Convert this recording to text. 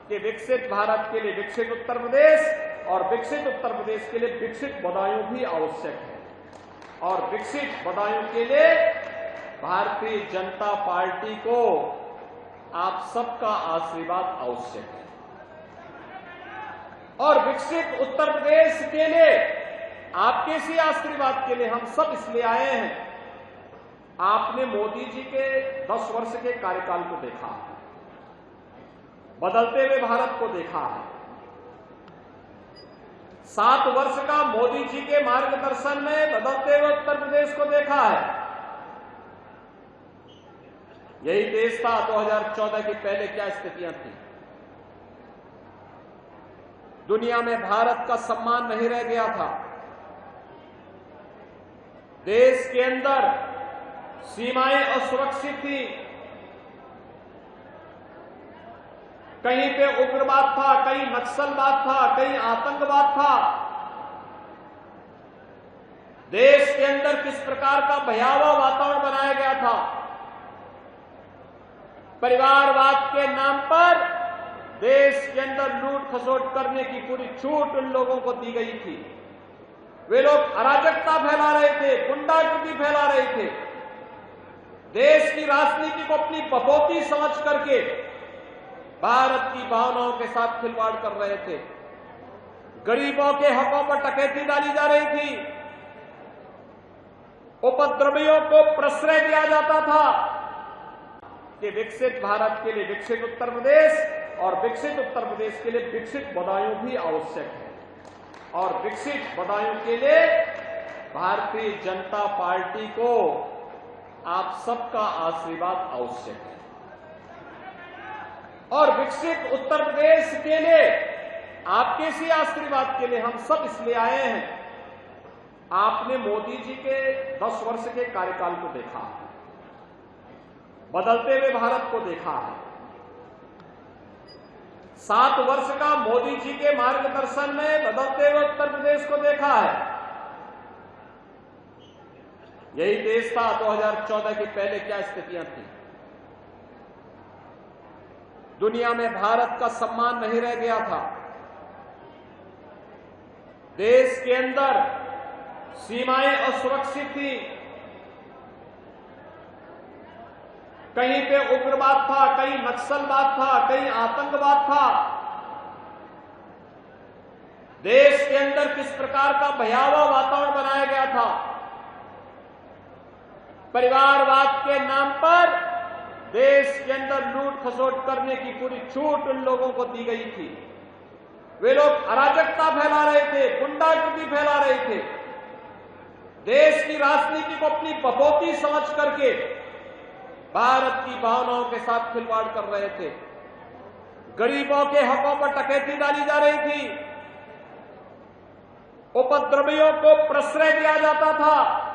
कि विकसित भारत के लिए विकसित उत्तर प्रदेश और विकसित उत्तर प्रदेश के लिए विकसित बदायूं भी आवश्यक है। और विकसित बदायूं के लिए भारतीय जनता पार्टी को आप सबका आशीर्वाद आवश्यक है। और विकसित उत्तर प्रदेश के लिए आपके इसी आशीर्वाद के लिए हम सब इसलिए आए हैं। आपने मोदी जी के 10 वर्ष के कार्यकाल को देखा है, बदलते हुए भारत को देखा है। 7 वर्ष का मोदी जी के मार्गदर्शन में बदलते हुए उत्तर प्रदेश को देखा है। यही देश था 2014 के पहले क्या स्थितियां थी। दुनिया में भारत का सम्मान नहीं रह गया था। देश के अंदर सीमाएं असुरक्षित थी। कहीं पे उग्रवाद था, कहीं नक्सलवाद था, कहीं आतंकवाद था। देश के अंदर किस प्रकार का भयावह वातावरण बनाया गया था। परिवारवाद के नाम पर देश के अंदर लूट खसोट करने की पूरी छूट उन लोगों को दी गई थी। वे लोग अराजकता फैला रहे थे, गुंडागर्दी फैला रहे थे। देश की राजनीति को अपनी बपौती समझ करके भारत की भावनाओं के साथ खिलवाड़ कर रहे थे। गरीबों के हकों पर डकैती डाली जा रही थी। उपद्रवियों को प्रश्रय दिया जाता था। कि विकसित भारत के लिए विकसित उत्तर प्रदेश और विकसित उत्तर प्रदेश के लिए विकसित बदायूं भी आवश्यक है। और विकसित बदायूं के लिए भारतीय जनता पार्टी को आप सबका आशीर्वाद आवश्यक है। और विकसित उत्तर प्रदेश के लिए आपके इसी आशीर्वाद के लिए हम सब इसलिए आए हैं। आपने मोदी जी के 10 वर्ष के कार्यकाल को देखा है, बदलते हुए भारत को देखा है। 7 वर्ष का मोदी जी के मार्गदर्शन में बदलते हुए उत्तर प्रदेश को देखा है। यही देश था 2014 के पहले क्या स्थितियां थी। दुनिया में भारत का सम्मान नहीं रह गया था। देश के अंदर सीमाएं असुरक्षित थी। कहीं पे उग्रवाद था, कहीं नक्सलवाद था, कहीं आतंकवाद था। देश के अंदर किस प्रकार का भयावह वातावरण बनाया गया था। परिवारवाद के नाम पर देश के अंदर लूट खसोट करने की पूरी छूट उन लोगों को दी गई थी। वे लोग अराजकता फैला रहे थे, गुंडागर्दी फैला रहे थे। देश की राजनीति को अपनी बपौती समझ करके भारत की भावनाओं के साथ खिलवाड़ कर रहे थे। गरीबों के हकों पर डकैती डाली जा रही थी। उपद्रवियों को प्रश्रय दिया जाता था।